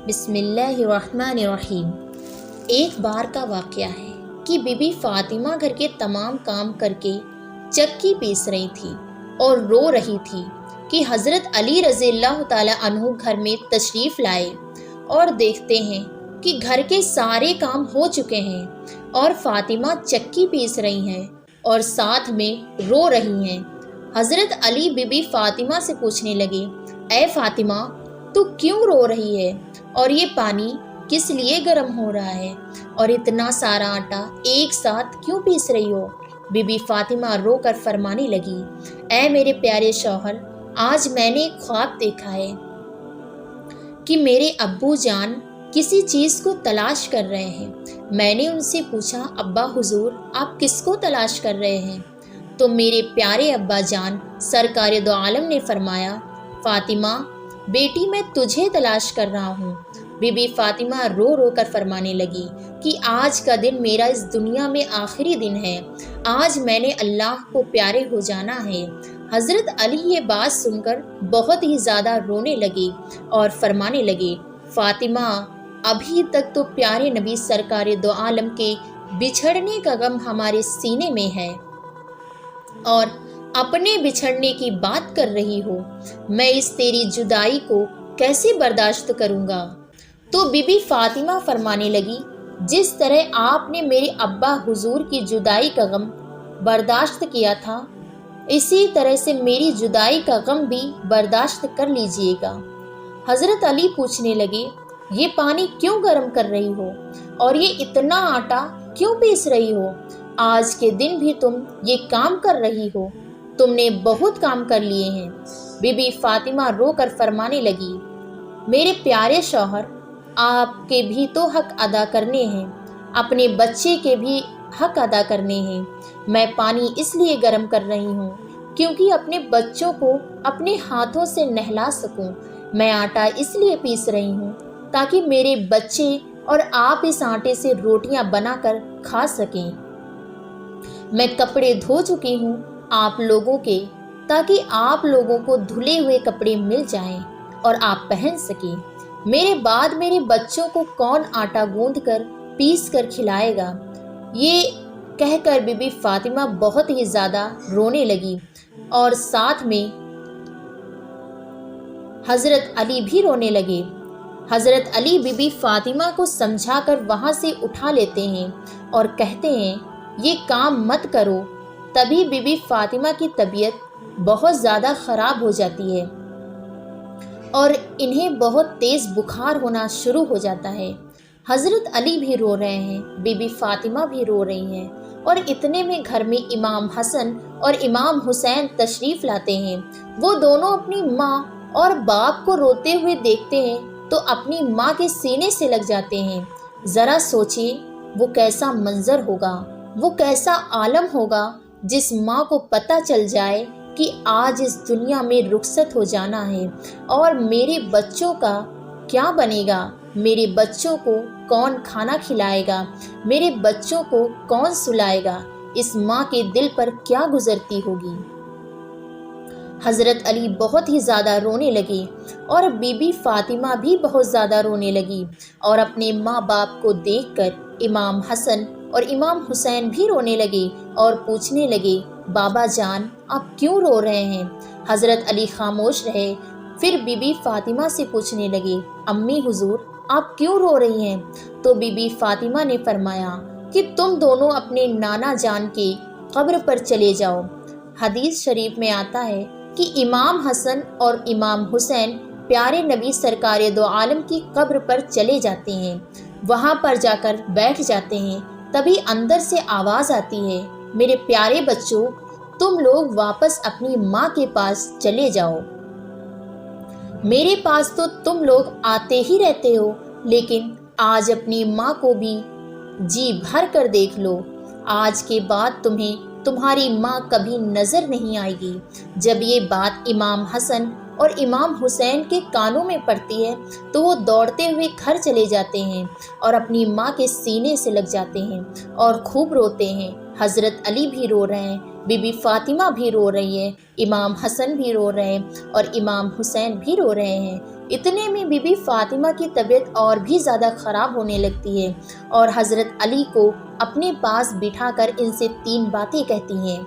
بسم اللہ الرحمن الرحیم۔ ایک بار کا واقعہ ہے کہ بی بی فاطمہ گھر کے تمام کام کر کے چکی پیس رہی تھی اور رو رہی تھی کہ حضرت علی رضی اللہ تعالی عنہ گھر میں تشریف لائے اور دیکھتے ہیں کہ گھر کے سارے کام ہو چکے ہیں اور فاطمہ چکی پیس رہی ہیں اور ساتھ میں رو رہی ہیں۔ حضرت علی بی بی فاطمہ سے پوچھنے لگے، اے فاطمہ، تو کیوں رو رہی ہے اور یہ پانی کس لیے گرم ہو رہا ہے اور اتنا سارا آٹا ایک ساتھ کیوں پیس رہی ہو؟ بی بی فاطمہ رو کر فرمانے لگی، اے میرے پیارے شوہر، آج میں نے ایک خواب دیکھا ہے کہ میرے ابو جان کسی چیز کو تلاش کر رہے ہیں۔ میں نے ان سے پوچھا، ابا حضور، آپ کس کو تلاش کر رہے ہیں؟ تو میرے پیارے ابا جان سرکار دو عالم نے فرمایا، فاطمہ بیٹی، میں تجھے تلاش کر رہا ہوں۔ بی بی فاطمہ رو رو کر فرمانے لگی کہ آج کا دن میرا اس دنیا میں آخری دن ہے، آج میں نے اللہ کو پیارے ہو جانا ہے۔ حضرت علی یہ بات سن کر بہت ہی زیادہ رونے لگے اور فرمانے لگے، فاطمہ، ابھی تک تو پیارے نبی سرکار دو عالم کے بچھڑنے کا غم ہمارے سینے میں ہے اور اپنے بچھڑنے کی بات کر رہی ہو، میں اس تیری جدائی کو کیسے برداشت کروں گا؟ تو بی بی فاطمہ فرمانے لگی، جس طرح آپ نے میرے ابا حضور کی جدائی کا غم برداشت کیا تھا، اسی طرح سے میری جدائی کا غم بھی برداشت کر لیجئے گا۔ حضرت علی پوچھنے لگے، یہ پانی کیوں گرم کر رہی ہو اور یہ اتنا آٹا کیوں پیس رہی ہو؟ آج کے دن بھی تم یہ کام کر رہی ہو، تم نے بہت کام کر لیے ہیں۔ بی بی فاطمہ رو کر فرمانے لگی، میرے پیارے شوہر، آپ کے بھی تو حق ادا کرنے ہیں، اپنے بچے کے بھی حق ادا کرنے ہیں۔ میں پانی اس لیے گرم کر رہی ہوں کیونکہ اپنے بچوں کو اپنے ہاتھوں سے نہلا سکوں۔ میں آٹا اس لیے پیس رہی ہوں تاکہ میرے بچے اور آپ اس آٹے سے روٹیاں بنا کر کھا سکیں۔ میں کپڑے دھو چکی ہوں آپ لوگوں کے، تاکہ آپ لوگوں کو دھلے ہوئے کپڑے مل جائیں اور آپ پہن سکیں۔ میرے بعد میرے بچوں کو کون آٹا گوندھ کر پیس کر کھلائے گا؟ یہ کہہ کر بی بی فاطمہ بہت ہی زیادہ رونے لگی اور ساتھ میں حضرت علی بھی رونے لگے۔ حضرت علی بی بی فاطمہ کو سمجھا کر وہاں سے اٹھا لیتے ہیں اور کہتے ہیں، یہ کام مت کرو۔ تبھی بی بی فاطمہ کی طبیعت بہت زیادہ خراب ہو جاتی ہے اور انہیں بہت تیز بخار ہونا شروع ہو جاتا ہے۔ حضرت علی بھی رو رہے ہیں، بی بی فاطمہ بھی رو رہی ہیں اور اتنے میں گھر میں امام حسن اور امام حسین تشریف لاتے ہیں۔ وہ دونوں اپنی ماں اور باپ کو روتے ہوئے دیکھتے ہیں تو اپنی ماں کے سینے سے لگ جاتے ہیں۔ ذرا سوچیے وہ کیسا منظر ہوگا، وہ کیسا عالم ہوگا جس ماں کو پتہ چل جائے کہ آج اس دنیا میں رخصت ہو جانا ہے اور میرے بچوں کا کیا بنے گا، میرے بچوں کو کون کھانا کھلائے گا، میرے بچوں کو کون سلائے گا، اس ماں کے دل پر کیا گزرتی ہوگی۔ حضرت علی بہت ہی زیادہ رونے لگے اور بی بی فاطمہ بھی بہت زیادہ رونے لگی اور اپنے ماں باپ کو دیکھ کر امام حسن اور امام حسین بھی رونے لگے اور پوچھنے لگے، بابا جان، آپ کیوں رو رہے ہیں؟ حضرت علی خاموش رہے۔ پھر بی بی فاطمہ سے پوچھنے لگے، امی حضور، آپ کیوں رو رہی ہیں؟ تو بی بی فاطمہ نے فرمایا کہ تم دونوں اپنے نانا جان کے قبر پر چلے جاؤ۔ حدیث شریف میں آتا ہے کہ امام حسن اور امام حسین پیارے نبی سرکار دو عالم کی قبر پر چلے جاتے ہیں، وہاں پر جا کر بیٹھ جاتے ہیں۔ تبھی اندر سے آواز آتی ہے، میرے پیارے بچوں، تم لوگ واپس اپنی ماں کے پاس چلے جاؤ۔ میرے پاس تو تم لوگ آتے ہی رہتے ہو، لیکن آج اپنی ماں کو بھی جی بھر کر دیکھ لو، آج کے بعد تمہیں تمہاری ماں کبھی نظر نہیں آئے گی۔ جب یہ بات امام حسن اور امام حسین کے کانوں میں پڑتی ہے تو وہ دوڑتے ہوئے گھر چلے جاتے ہیں اور اپنی ماں کے سینے سے لگ جاتے ہیں اور خوب روتے ہیں۔ حضرت علی بھی رو رہے ہیں، بی بی فاطمہ بھی رو رہی ہے، امام حسن بھی رو رہے ہیں اور امام حسین بھی رو رہے ہیں۔ اتنے میں بی بی فاطمہ کی طبیعت اور بھی زیادہ خراب ہونے لگتی ہے اور حضرت علی کو اپنے پاس بٹھا کر ان سے 3 باتیں کہتی ہیں۔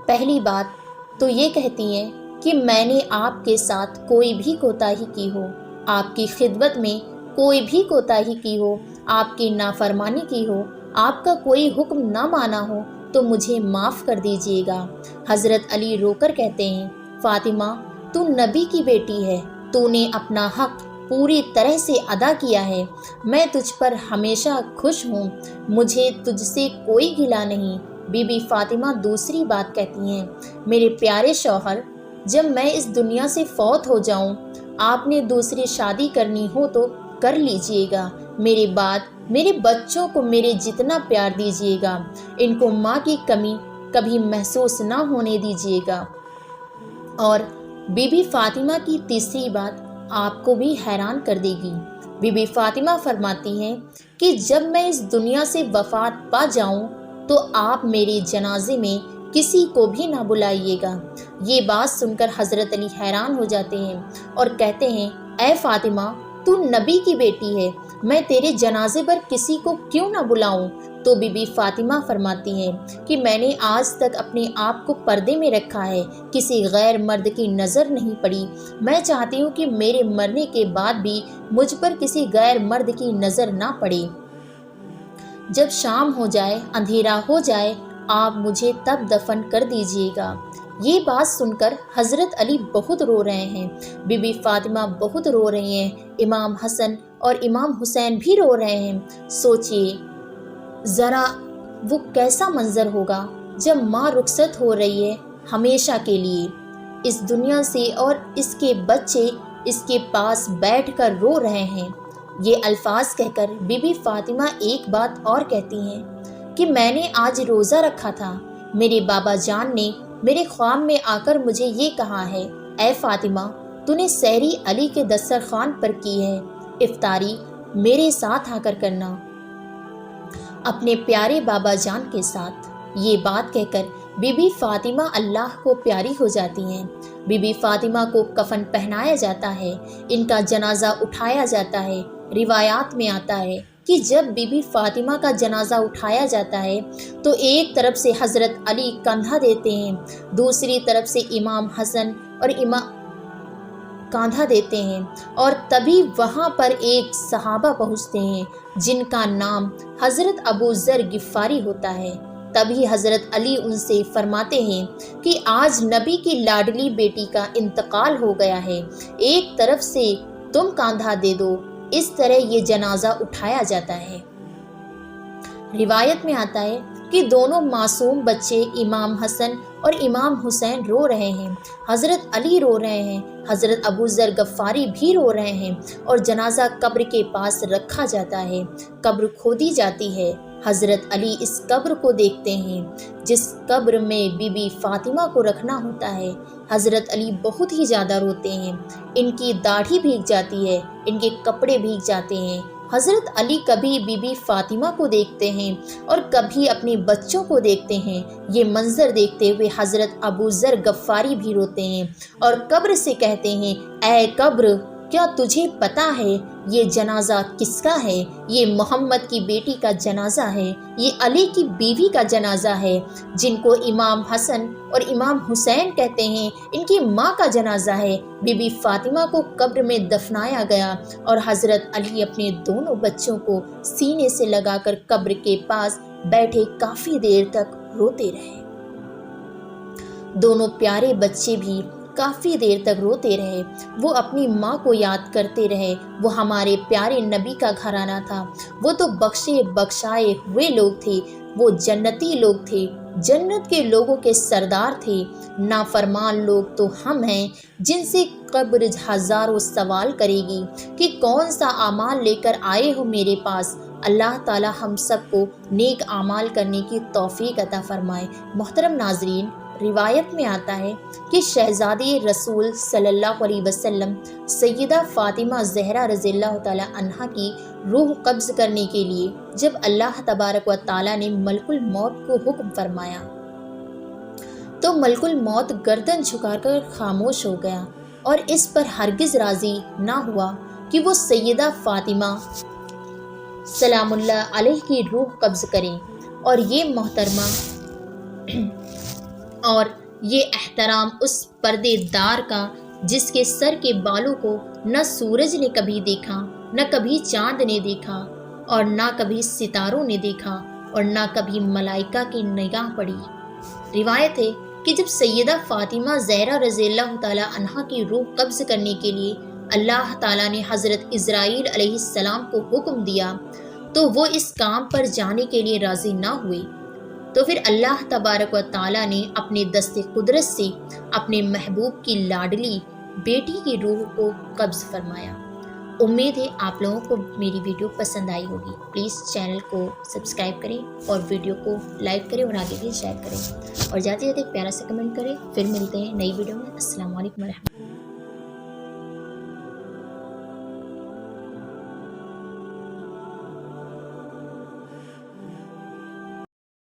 پہلی بات تو یہ کہتی ہیں کہ میں نے آپ کے ساتھ کوئی بھی کوتاہی کی ہو، آپ کی خدمت میں کوئی بھی کوتاہی کی ہو، آپ کی نافرمانی کی ہو، آپ کا کوئی حکم نہ مانا ہو تو مجھے معاف کر دیجیے گا۔ حضرت علی رو کر کہتے ہیں، فاطمہ تو نبی کی بیٹی ہے، تو نے اپنا حق پوری طرح سے ادا کیا ہے، میں تجھ پر ہمیشہ خوش ہوں، مجھے تجھ سے کوئی گلہ نہیں۔ بی بی فاطمہ دوسری بات کہتی ہیں، میرے پیارے شوہر، جب میں اس دنیا سے فوت ہو جاؤں، آپ نے دوسری شادی کرنی ہو تو کر لیجئے گا، میرے بعد میرے بچوں کو میرے جتنا پیار دیجیے گا، ان کو ماں کی کمی کبھی محسوس نہ ہونے دیجیے گا۔ اور بی بی فاطمہ کی تیسری بات آپ کو بھی حیران کر دے گی۔ بی بی فاطمہ فرماتی ہیں کہ جب میں اس دنیا سے وفات پا جاؤں تو آپ میرے جنازے میں کسی کو بھی نہ بلائیے گا۔ یہ بات سن کر حضرت علی حیران ہو جاتے ہیں اور کہتے ہیں، اے فاطمہ تو نبی کی بیٹی ہے، میں تیرے جنازے پر کسی کو کیوں نہ بلاؤں؟ تو بی بی فاطمہ فرماتی ہیں کہ میں نے آج تک اپنے آپ کو پردے میں رکھا ہے، کسی غیر مرد کی نظر نہیں پڑی، میں چاہتی ہوں کہ میرے مرنے کے بعد بھی مجھ پر کسی غیر مرد کی نظر نہ پڑے۔ جب شام ہو جائے، اندھیرا ہو جائے، آپ مجھے تب دفن کر دیجیے گا۔ یہ بات سن کر حضرت علی بہت رو رہے ہیں، بی بی فاطمہ بہت رو رہی ہیں، امام حسن اور امام حسین بھی رو رہے ہیں۔ سوچئے ذرا وہ کیسا منظر ہوگا جب ماں رخصت ہو رہی ہے ہمیشہ کے لیے اس دنیا سے اور اس کے بچے اس کے پاس بیٹھ کر رو رہے ہیں۔ یہ الفاظ کہہ کر بی بی فاطمہ ایک بات اور کہتی ہیں کہ میں نے آج روزہ رکھا تھا، میرے بابا جان نے میرے خواب میں آ کر مجھے یہ کہا ہے، اے فاطمہ تو نے سحری علی کے دسترخوان پر کی ہے، افطاری میرے ساتھ آ کر کرنا، اپنے پیارے بابا جان کے ساتھ۔ یہ بات کہہ کر بی بی فاطمہ اللہ کو پیاری ہو جاتی ہیں۔ بی بی فاطمہ کو کفن پہنایا جاتا ہے، ان کا جنازہ اٹھایا جاتا ہے۔ روایات میں آتا ہے کہ جب بی بی فاطمہ کا جنازہ اٹھایا جاتا ہے تو ایک طرف سے حضرت علی کندھا دیتے ہیں، دوسری طرف سے امام حسن اور کاندھا دیتے ہیں، اور تبھی وہاں پر ایک صحابہ پہنچتے ہیں جن کا نام حضرت ابو ذر غفاری ہوتا ہے۔ تبھی حضرت علی ان سے فرماتے ہیں کہ آج نبی کی لاڈلی بیٹی کا انتقال ہو گیا ہے، ایک طرف سے تم کاندھا دے دو۔ اس طرح یہ جنازہ اٹھایا جاتا ہے۔ روایت میں آتا ہے کہ دونوں معصوم بچے امام حسن اور امام حسین رو رہے ہیں، حضرت علی رو رہے ہیں، حضرت ابو ذر غفاری بھی رو رہے ہیں، اور جنازہ قبر کے پاس رکھا جاتا ہے، قبر کھودی جاتی ہے۔ حضرت علی اس قبر کو دیکھتے ہیں جس قبر میں بی بی فاطمہ کو رکھنا ہوتا ہے۔ حضرت علی بہت ہی زیادہ روتے ہیں، ان کی داڑھی بھیگ جاتی ہے، ان کے کپڑے بھیگ جاتے ہیں۔ حضرت علی کبھی بی بی فاطمہ کو دیکھتے ہیں اور کبھی اپنے بچوں کو دیکھتے ہیں۔ یہ منظر دیکھتے ہوئے حضرت ابو ذر غفاری بھی روتے ہیں اور قبر سے کہتے ہیں، اے قبر کیا تجھے پتا ہے یہ جنازہ کس کا ہے؟ یہ محمد کی بیٹی کا جنازہ ہے، یہ علی کی بیوی کا جنازہ ہے، جن کو امام حسن اور امام حسین کہتے ہیں، ان کی ماں کا جنازہ ہے۔ بی بی فاطمہ کو قبر میں دفنایا گیا اور حضرت علی اپنے دونوں بچوں کو سینے سے لگا کر قبر کے پاس بیٹھے کافی دیر تک روتے رہے۔ دونوں پیارے بچے بھی کافی دیر تک روتے رہے، وہ اپنی ماں کو یاد کرتے رہے۔ وہ ہمارے پیارے نبی کا گھرانہ تھا، وہ تو بخشے بخشائے ہوئے لوگ تھے، وہ جنتی لوگ تھے، جنت کے لوگوں کے سردار تھے۔ نافرمان لوگ تو ہم ہیں جن سے قبر ہزاروں سوال کرے گی کہ کون سا اعمال لے کر آئے ہو میرے پاس۔ اللہ تعالی ہم سب کو نیک اعمال کرنے کی توفیق عطا فرمائے۔ محترم ناظرین، روایت میں آتا ہے کہ شہزادی رسول صلی اللہ علیہ وسلم سیدہ فاطمہ زہرا رضی اللہ تعالیٰ عنہا کی روح قبض کرنے کے لیے جب اللہ تبارک و تعالیٰ نے ملک الموت کو حکم فرمایا تو ملک الموت گردن جھکا کر خاموش ہو گیا۔ اور اس پر ہرگز راضی نہ ہوا کہ وہ سیدہ فاطمہ سلام اللہ علیہ کی روح قبض کریں، اور یہ محترمہ اور یہ احترام اس پردے دار کا جس کے سر کے بالوں کو نہ سورج نے کبھی دیکھا، نہ کبھی چاند نے دیکھا، اور نہ کبھی ستاروں نے دیکھا، اور نہ کبھی ملائکہ کی نگاہ پڑی۔ روایت ہے کہ جب سیدہ فاطمہ زہرا رضی اللہ تعالیٰ عنہا کی روح قبض کرنے کے لیے اللہ تعالیٰ نے حضرت عزرائیل علیہ السلام کو حکم دیا تو وہ اس کام پر جانے کے لیے راضی نہ ہوئے، تو پھر اللہ تبارک و تعالیٰ نے اپنے دست قدرت سے اپنے محبوب کی لاڈلی بیٹی کی روح کو قبض فرمایا۔ امید ہے آپ لوگوں کو میری ویڈیو پسند آئی ہوگی۔ پلیز چینل کو سبسکرائب کریں اور ویڈیو کو لائک کریں اور آگے بھی شیئر کریں، اور جاتے جاتے ایک پیارا سا کمنٹ کریں۔ پھر ملتے ہیں نئی ویڈیو میں۔ السلام علیکم ورحمۃ اللہ۔